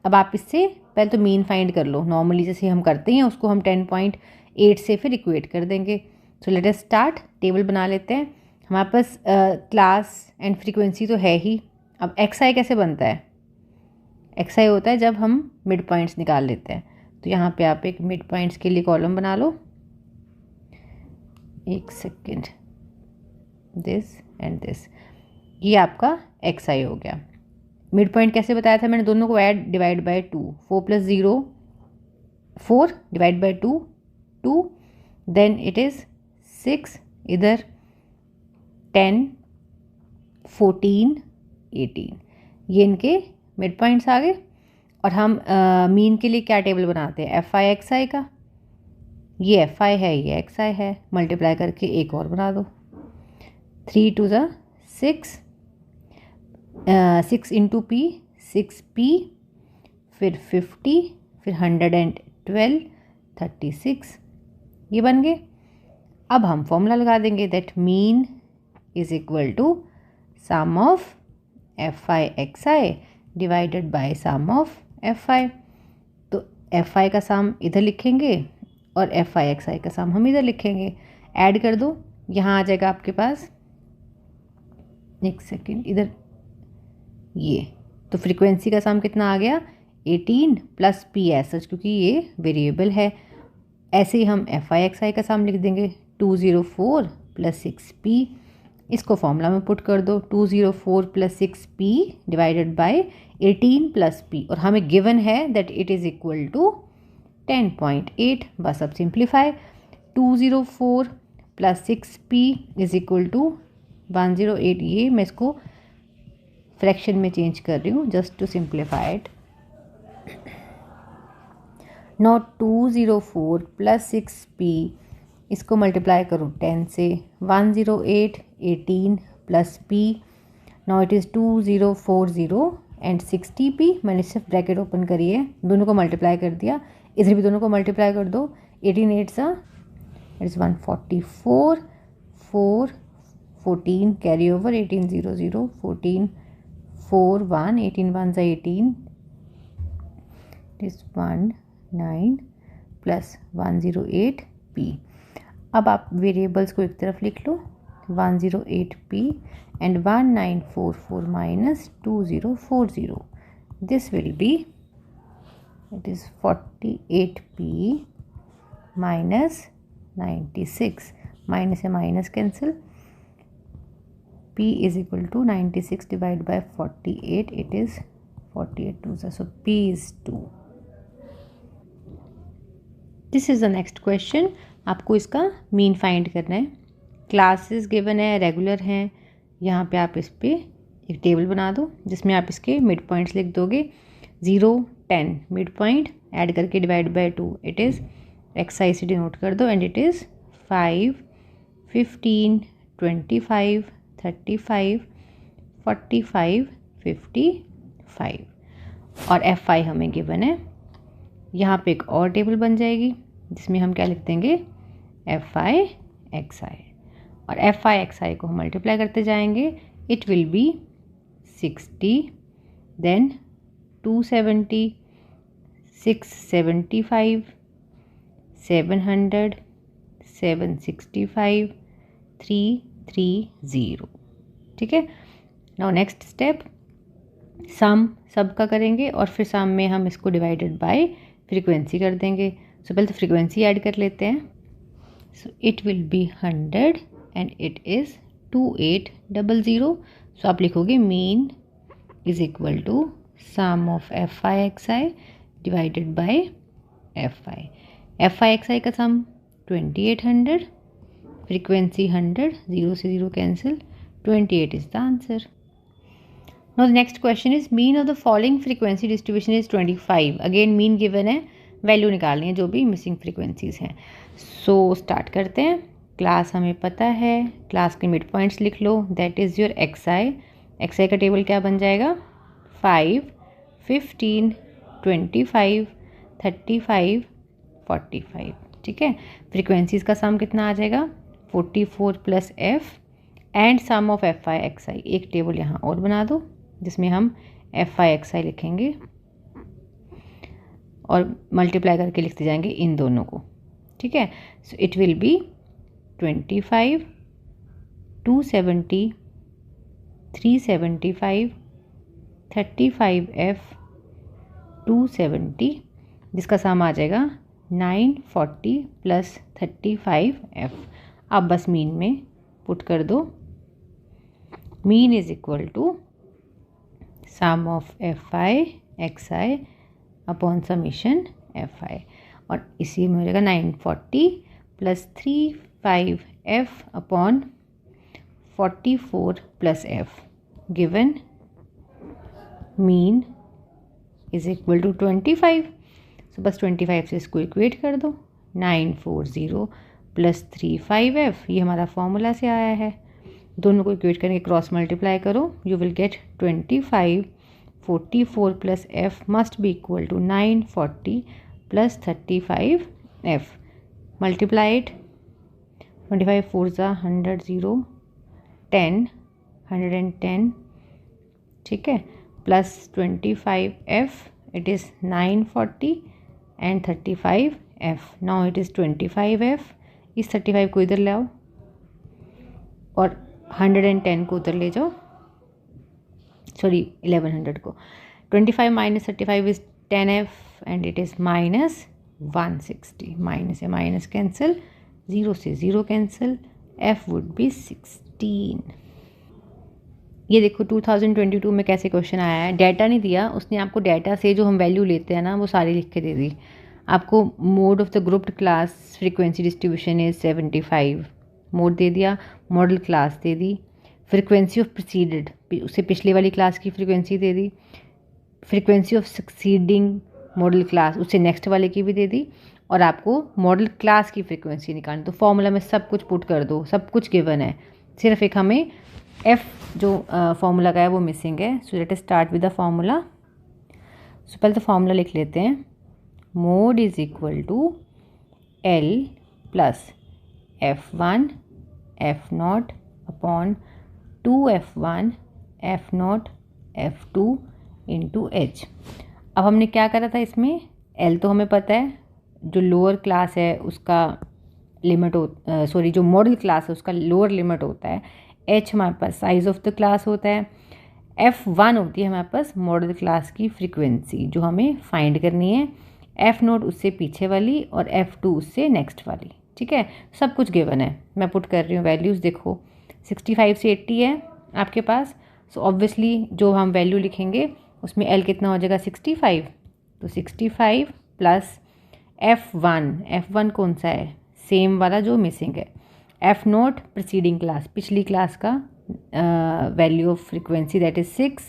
अब आप इससे पहले तो मीन फाइंड कर लो, नॉर्मली जैसे हम करते हैं उसको हम 10.8 से फिर इक्वेट कर देंगे। सो लेट अस स्टार्ट, टेबल बना लेते हैं। हमारे पास क्लास एंड फ्रीक्वेंसी तो है ही। अब एक्स आई कैसे बनता है? एक्स आई होता है जब हम मिड पॉइंट्स निकाल लेते हैं। तो यहाँ पे आप एक मिड पॉइंट्स के लिए कॉलम बना लो, एक सेकेंड, दिस एंड दिस, ये आपका एक्स आई हो गया। मिड पॉइंट कैसे बताया था मैंने? दोनों को add, divide by 2, 4 + 0 4, divide by 2 2, then it is 6, इधर 10 14 18, ये इनके मिड पॉइंट्स आ गए। और हम मीन के लिए क्या टेबल बनाते हैं? एफ आई एक्स आई का। ये एफ आई है, ये एक्स आई है, मल्टीप्लाई करके एक और बना दो। 3 × 2 = 6, 6 × p 6p, फिर 50, फिर 112, 36, ये बन गए। अब हम फॉर्मूला लगा देंगे, that mean is equal to sum of F I X I divided by sum of F I. तो एफ आई का सम इधर लिखेंगे और एफ आई एक्स आई का सम हम इधर लिखेंगे। ऐड कर दो, यहाँ आ जाएगा आपके पास, एक सेकेंड, इधर ये। तो फ्रीक्वेंसी का सम कितना आ गया? 18 + p एस, क्योंकि ये वेरिएबल है। ऐसे ही हम एफ आई एक्स आई का सम लिख देंगे, 204 + 6p। इसको फॉर्मूला में पुट कर दो, 204 + 6p डिवाइडेड बाय 18 + p, और हमें गिवन है that it is equal to 10.8। बस अब simplify, 204 + 6p is equal to 108। ये मैं इसको फ्रैक्शन में चेंज कर रही हूँ just to simplify it. Not 204 + 6p, इसको मल्टीप्लाई करूँ 10 से, 108 18 + p, now it is 2040 and 60p। मैंने सिर्फ ब्रैकेट ओपन करी है, दोनों को मल्टीप्लाई कर दिया, इधर भी दोनों को मल्टीप्लाई कर दो। 18 8 it is 144, 4 14 carry over, 18 0 0 14 4 1, 18 1 = 18, it is 19 + 108p। अब आप वेरिएबल्स को एक तरफ लिख लो, 108p and 1944 - 2040, this will be, it is 48p - 96, minus से minus cancel, p is equal to 96 divide by 48, it is 48 2, so p is 2। This is the next question. आपको इसका मीन फाइंड करना है। क्लासेस गिवन है, regular हैं। यहाँ पे आप इस पर एक टेबल बना दो जिसमें आप इसके मिड पॉइंट्स लिख दोगे। 0 10 मिड पॉइंट, ऐड करके divide by 2, it is X I से डिनोट कर दो, एंड इट इज़ 5 15 25 35 45 55, और एफ आई हमें गिवन है। यहाँ पे एक और टेबल बन जाएगी जिसमें हम क्या लिख देंगे? एफ आई एक्स आई, और एफ आई एक्स आई को हम मल्टीप्लाई करते जाएंगे। It will be 60, then 270, 675, 700, 765, 330। ठीक है। नाउ नेक्स्ट स्टेप, सम सब का करेंगे और फिर सम में हम इसको डिवाइडेड बाय फ्रीक्वेंसी कर देंगे। सो पहले तो फ्रीक्वेंसी ऐड कर लेते हैं। So it will be 100 and it is 2800। So आप लिखोगे mean is equal to sum of F I X I divided by F I. F I X I का सम 2800, फ्रीक्वेंसी 100, 0 से 0 cancel, 28 is the answer. Now the next question is mean of the following frequency distribution is 25. Again mean given है, value निकालनी है जो भी missing frequencies हैं. So start करते हैं. क्लास हमें पता है, क्लास के मिड पॉइंट्स लिख लो. That is your X I. X I का टेबल क्या बन जाएगा? 5, 15, 25, 35, 45. ठीक है. फ्रीक्वेंसीज का सम कितना आ जाएगा? 44 plus F and sum of F I X I. एक टेबल यहाँ और बना दो जिसमें हम एफ आई एक्स आई लिखेंगे और मल्टीप्लाई करके लिखते जाएंगे इन दोनों को. ठीक है. सो इट विल बी 25, 270, 375, 35 एफ 270, जिसका सम आ जाएगा 940 प्लस 35 एफ. अब बस मीन में पुट कर दो. Mean is equal to sum of F I X I upon summation F I, और इसी में हो जाएगा 940 plus 35 F upon 44 plus F. Given mean is equal to 25. So बस 25 से इसको इक्वेट कर दो. 940 प्लस 35 एफ, ये हमारा फॉर्मूला से आया है. दोनों को इक्वेट करके क्रॉस मल्टीप्लाई करो. You will get 25. 44 plus F must be equal to 940 plus 35 एफ. Multiply it. 25 4 ज़ा 100, 0, 10, 110. ठीक है. Plus 25 F, it is 940 and 35 F. Now it is 25 F. इस 35 को इधर ले आओ और 110 को उधर ले जाओ. सॉरी 1100 को. 25 minus 35 is 10 F and it is minus 160. Minus है माइनस कैंसिल, 0 से 0 कैंसिल. F would be 16. ये देखो 2022 में कैसे क्वेश्चन आया है. डाटा नहीं दिया उसने आपको, डाटा से जो हम वैल्यू लेते हैं ना वो सारी लिख के दे दी आपको. Mode of the grouped class frequency distribution is 75. Mode दे दिया, मॉडल क्लास दे दी, फ्रीक्वेंसी ऑफ प्रीसीडेड उससे पिछले वाली क्लास की फ्रीक्वेंसी दे दी, frequency of succeeding modal class उससे नेक्स्ट वाले की भी दे दी, और आपको मॉडल क्लास की फ्रीक्वेंसी निकालनी. तो फॉर्मूला में सब कुछ पुट कर दो, सब कुछ गिवन है. सिर्फ एक हमें एफ जो फॉर्मूला का है वो मिसिंग है. So let us start with the formula. So पहले तो फॉर्मूला लिख लेते हैं. Mode is equal to L plus F1 F0 upon 2F1 F0 F2 into H. अब हमने क्या करा था इसमें? L तो हमें पता है, जो लोअर क्लास है उसका लिमिट सॉरी जो मॉडल क्लास है उसका लोअर लिमिट होता है. H हमारे पास साइज ऑफ द क्लास होता है. F1 होती है हमारे पास मॉडल क्लास की फ्रीक्वेंसी जो हमें फाइंड करनी है. F0 उससे पीछे वाली और F2 उससे नेक्स्ट वाली. ठीक है. सब कुछ गिवन है. मैं पुट कर रही हूँ वैल्यूज़. देखो 65 से 80 है आपके पास. सो ऑब्वियसली जो हम वैल्यू लिखेंगे उसमें L कितना हो जाएगा? 65. तो 65 प्लस F1 कौन सा है? सेम वाला जो मिसिंग है. F0 प्रीसीडिंग क्लास पिछली क्लास का value of frequency that is 6.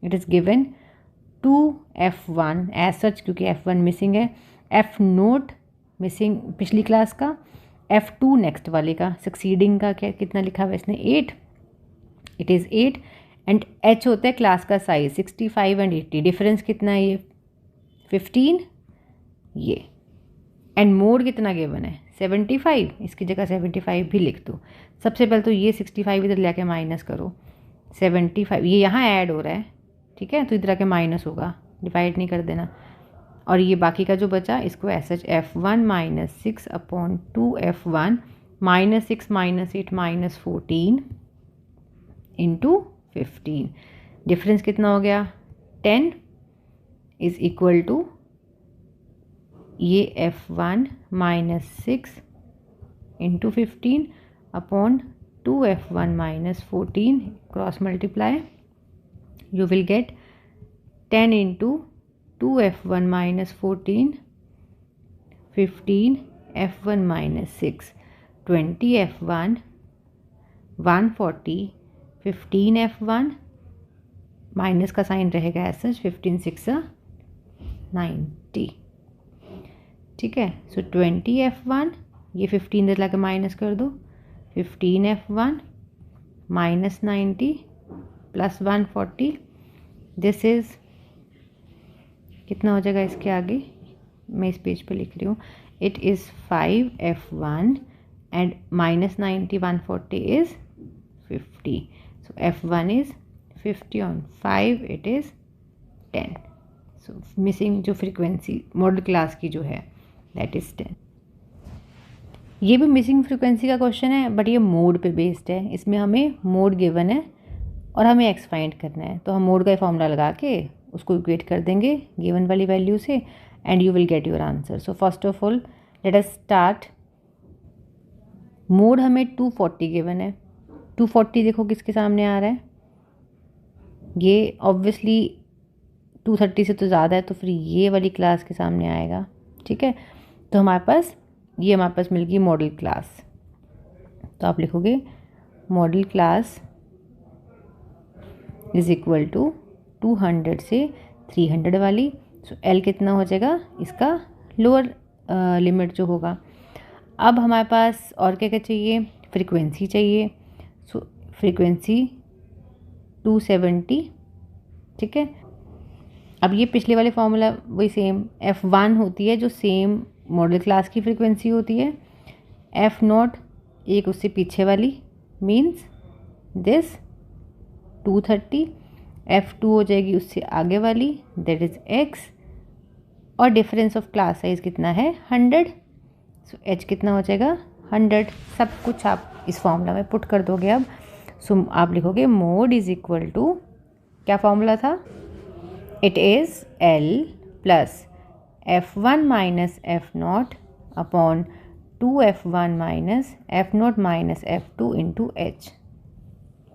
It is given to F1 as such क्योंकि F1 मिसिंग है. F0 मिसिंग पिछली क्लास का. F2 नेक्स्ट वाले का. सक्सीडिंग का क्या कितना लिखा हुआ है इसने? 8. इट इज़ 8 एंड H होता है क्लास का साइज. 65 एंड 80 डिफरेंस कितना है? ये 15 ये. एंड मोड कितना गिवन है? 75. इसकी जगह 75 भी लिख दो. सबसे पहले तो ये 65 इधर लेके माइनस करो. 75 ये यहाँ ऐड हो रहा है. ठीक है. तो इधर आके माइनस होगा, डिवाइड नहीं कर देना. और ये बाकी का जो बचा इसको ऐसा F1 minus 6 upon 2F1 minus 6 minus 8 minus 14 into 15. Difference कितना हो गया? 10 इज इक्वल टू ये F1 minus 6 into 15 upon 2F1 minus 14 cross multiply. You will gate 10 into 2F1 minus 14 15 F1 minus 6 20 F1 140 15 F1 minus का sign रहेगा ऐसा 15 6 90, ठीक है। सो 20F1, ये 15 इधर लाके माइनस कर दो, 15F1 minus 90 plus 140, this is कितना हो जाएगा इसके आगे, मैं इस पेज पे लिख रही हूँ, it is 5F1 and minus 90 140 is 50, so F1 is 50 on 5, it is 10। So missing जो फ्रीक्वेंसी मॉडल क्लास की जो है दैट इज़ 10। ये भी मिसिंग फ्रीक्वेंसी का क्वेश्चन है, बट ये मोड पे बेस्ड है। इसमें हमें मोड गिवन है और हमें एक्स फाइंड करना है, तो हम मोड का फॉर्मूला लगा के उसको इक्वेट कर देंगे गिवन वाली वैल्यू से and you will get your answer. So first of all let us start. Mode हमें 240 गिवन है, 240 देखो किसके सामने आ रहा है, ये ऑब्वियसली 230 से तो ज़्यादा है, तो फिर ये वाली क्लास के सामने आएगा, ठीक है। तो हमारे पास मिल गई मॉडल क्लास। तो आप लिखोगे modal class is equal to 200 से 300 वाली। सो एल कितना हो जाएगा इसका, लोअर लिमिट जो होगा। अब हमारे पास और क्या क्या चाहिए, फ्रीक्वेंसी चाहिए। सो फ्रीक्वेंसी 270, ठीक है। अब ये पिछले वाले फॉर्मूला वही सेम, F1 होती है जो सेम मॉडल क्लास की फ्रीक्वेंसी होती है, F0 एक उससे पीछे वाली मीन्स दिस 230, F2 हो जाएगी उससे आगे वाली दैट इज़ X, और डिफरेंस ऑफ क्लास साइज कितना है 100। सो H कितना हो जाएगा 100। सब कुछ आप इस फॉर्मूला में पुट कर दोगे। अब सो आप लिखोगे मोड इज इक्वल टू, क्या फॉर्मूला था, it is L plus F1 minus F0 upon 2F1 minus F0 minus F2 into H।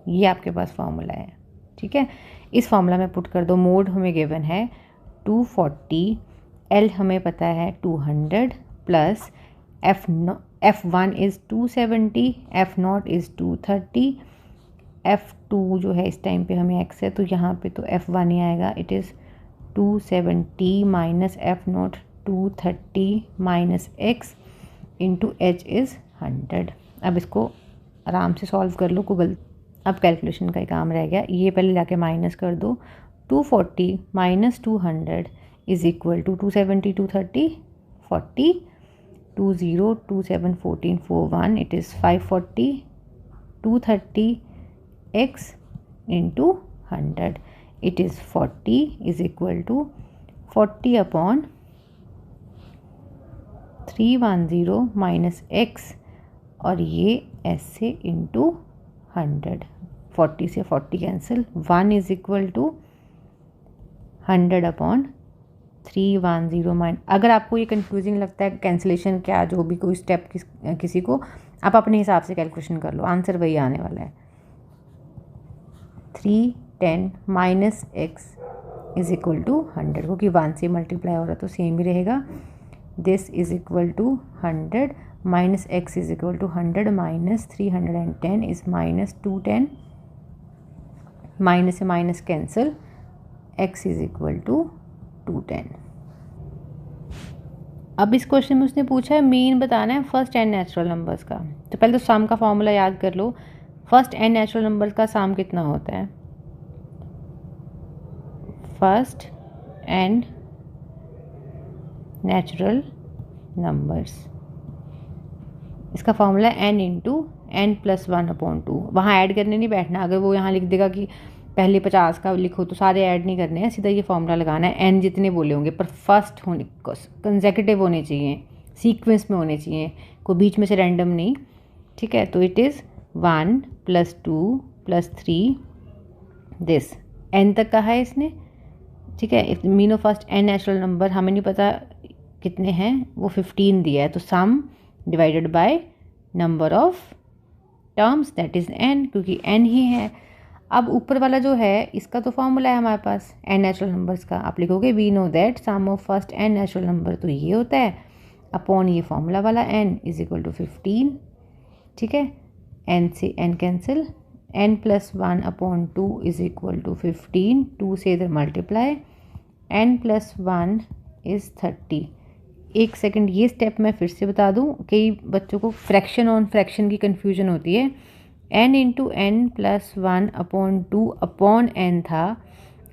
ये आपके पास फॉर्मूला है, ठीक है। इस फॉर्मूला में पुट कर दो। मोड हमें गिवन है 240, L हमें पता है 200 plus F1 is 270, F0 is 230, F2 जो है इस टाइम पे हमें X है तो यहाँ पे तो F1 ही आएगा, it is 270 minus F0 230 minus X into H is 100। अब इसको आराम से सॉल्व कर लो गूगल। अब कैलकुलेशन का ही काम रह गया, ये पहले जाके माइनस कर दो। 240 minus 200 is equal to 270 230 40, 20 27 14 41, it is 540, 230 X into 100, it is 40 is equal to 40 upon 310 minus X, और ये S से इंटू 100, 40 से 40 cancel, 1 is equal to 100 upon 310 minus. अगर आपको ये कंफ्यूजिंग लगता है कैंसिलेशन क्या जो भी कोई स्टेप किसी को, आप अपने हिसाब से कैलकुलेशन कर लो, आंसर वही आने वाला है। 310 minus X is equal to 100, क्योंकि 1 से मल्टीप्लाई हो रहा है तो सेम ही रहेगा। This is equal to 100 minus X is equal to 100 minus 310 is minus 210, minus से minus cancel, X is equal to 210। अब इस क्वेश्चन में उसने पूछा है मीन बताना है फर्स्ट एन नेचुरल नंबर्स का। तो पहले तो सम का फॉर्मूला याद कर लो। फर्स्ट एन नेचुरल नंबर्स का सम कितना होता है, फर्स्ट एन नेचुरल नंबर्स, इसका formula n into n plus 1 upon 2। वहाँ ऐड करने नहीं बैठना, अगर वो यहाँ लिख देगा कि पहले 50 का लिखो तो सारे ऐड नहीं करने हैं, सीधा ये फॉर्मूला लगाना है। n जितने बोले होंगे पर फर्स्ट होने कंसेक्यूटिव होने चाहिए, सीक्वेंस में होने चाहिए, कोई बीच में से रैंडम नहीं, ठीक है। तो it is 1 plus 2 plus 3 this n तक कहा है इसने, ठीक है। Mean of first n natural number हमें नहीं पता कितने हैं, वो 15 दिया है, तो सम divided by number of terms that is n, क्योंकि n ही है। अब ऊपर वाला जो है इसका तो फॉर्मूला है हमारे पास n नेचुरल नंबर्स का, आप लिखोगे we know that sum of first n natural number, तो ये होता है अपॉन ये फॉर्मूला वाला n इज इक्वल टू 15, ठीक है। n से n cancel, n plus 1 upon 2 is equal to 15. 2 से इधर मल्टीप्लाई, n plus 1 is 30. एक सेकंड, ये स्टेप मैं फिर से बता दूँ, कई बच्चों को फ्रैक्शन ऑन फ्रैक्शन की कन्फ्यूजन होती है. n into N plus 1 upon 2 upon n था.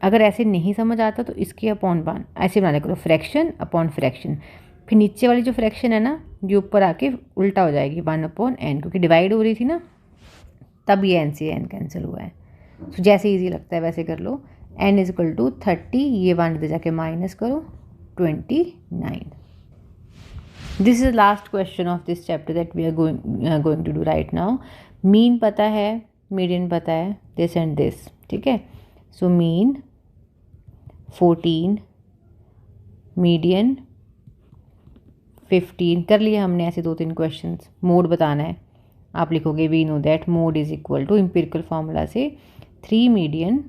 अगर ऐसे नहीं समझ आता तो इसके अपॉन 1 ऐसे बनाने करो, फ्रैक्शन अपॉन फ्रैक्शन. फिर नीचे वाली जो फ्रैक्शन है ना, ये ऊपर आके उल्टा हो जाएगी 1 अपॉन n, क्योंकि डिवाइड हो रही थी ना, तब ये n से n कैंसिल हुआ है. तो जैसे ईजी लगता है वैसे कर लो. n इज इक्वल टू 30, ये 1 इधर जाके माइनस करो, 29. This is last question of this chapter that we are going to do right now. Mean पता है, मीडियन पता है, दिस एंड दिस, ठीक है. सो मीन 14, मीडियन 15 कर लिया हमने. ऐसे 2-3 क्वेश्चंस. मोड बताना है, आप लिखोगे we know that mode is equal to empirical formula से 3 median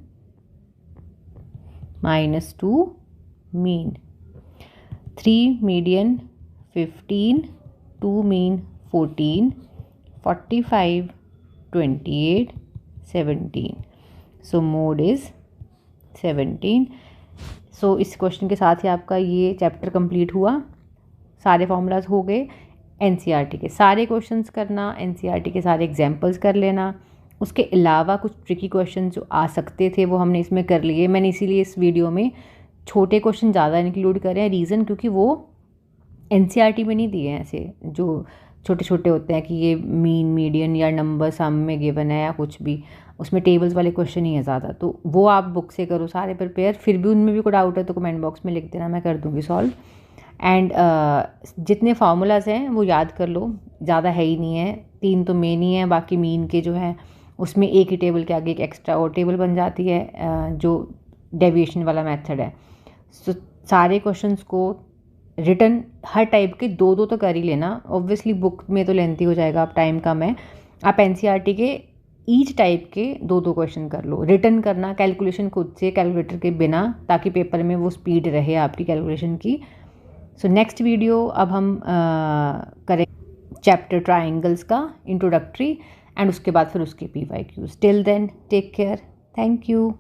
minus 2 mean. 3 median 15, 2 mean 14, 45, 28, 17. So mode is 17. So इस क्वेश्चन के साथ ही आपका ये चैप्टर कंप्लीट हुआ. सारे फॉर्मूलाज हो गए. एनसीईआरटी के सारे क्वेश्चंस करना, एनसीईआरटी के सारे एग्जाम्पल्स कर लेना. उसके अलावा कुछ ट्रिकी क्वेश्चन जो आ सकते थे वो हमने इसमें कर लिए. मैंने इसीलिए इस वीडियो में छोटे क्वेश्चन ज़्यादा इंक्लूड करे हैं. रीज़न क्योंकि वो एनसीईआरटी में नहीं दिए हैं, ऐसे जो छोटे छोटे होते हैं कि ये मीन, मीडियन या नंबर सम में गिवन है या कुछ भी, उसमें टेबल्स वाले क्वेश्चन ही है ज़्यादा. तो वो आप बुक से करो सारे प्रिपेयर. फिर भी उनमें भी कोई डाउट है तो कमेंट बॉक्स में लिख देना, मैं कर दूँगी सॉल्व. एंड जितने फार्मूलाज हैं वो याद कर लो, ज़्यादा है ही नहीं है. 3 तो मेन ही है, बाकी मीन के जो हैं उसमें एक ही टेबल के आगे एक एक्स्ट्रा और टेबल बन जाती है, जो डेविएशन वाला मेथड है. सो सारे क्वेश्चंस को रिटर्न हर टाइप के 2-2 तो कर ही लेना. ऑब्वियसली बुक में तो लेंथी हो जाएगा, आप टाइम कम है. आप एनसीईआरटी के ईच टाइप के 2-2 क्वेश्चन कर लो. रिटर्न करना कैलकुलेशन खुद से, कैलकुलेटर के बिना, ताकि पेपर में वो स्पीड रहे आपकी कैलकुलेशन की. सो नेक्स्ट वीडियो अब हम करें चैप्टर ट्राइंगल्स का इंट्रोडक्टरी, एंड उसके बाद फिर उसके PYQs. Till then take care. Thank you.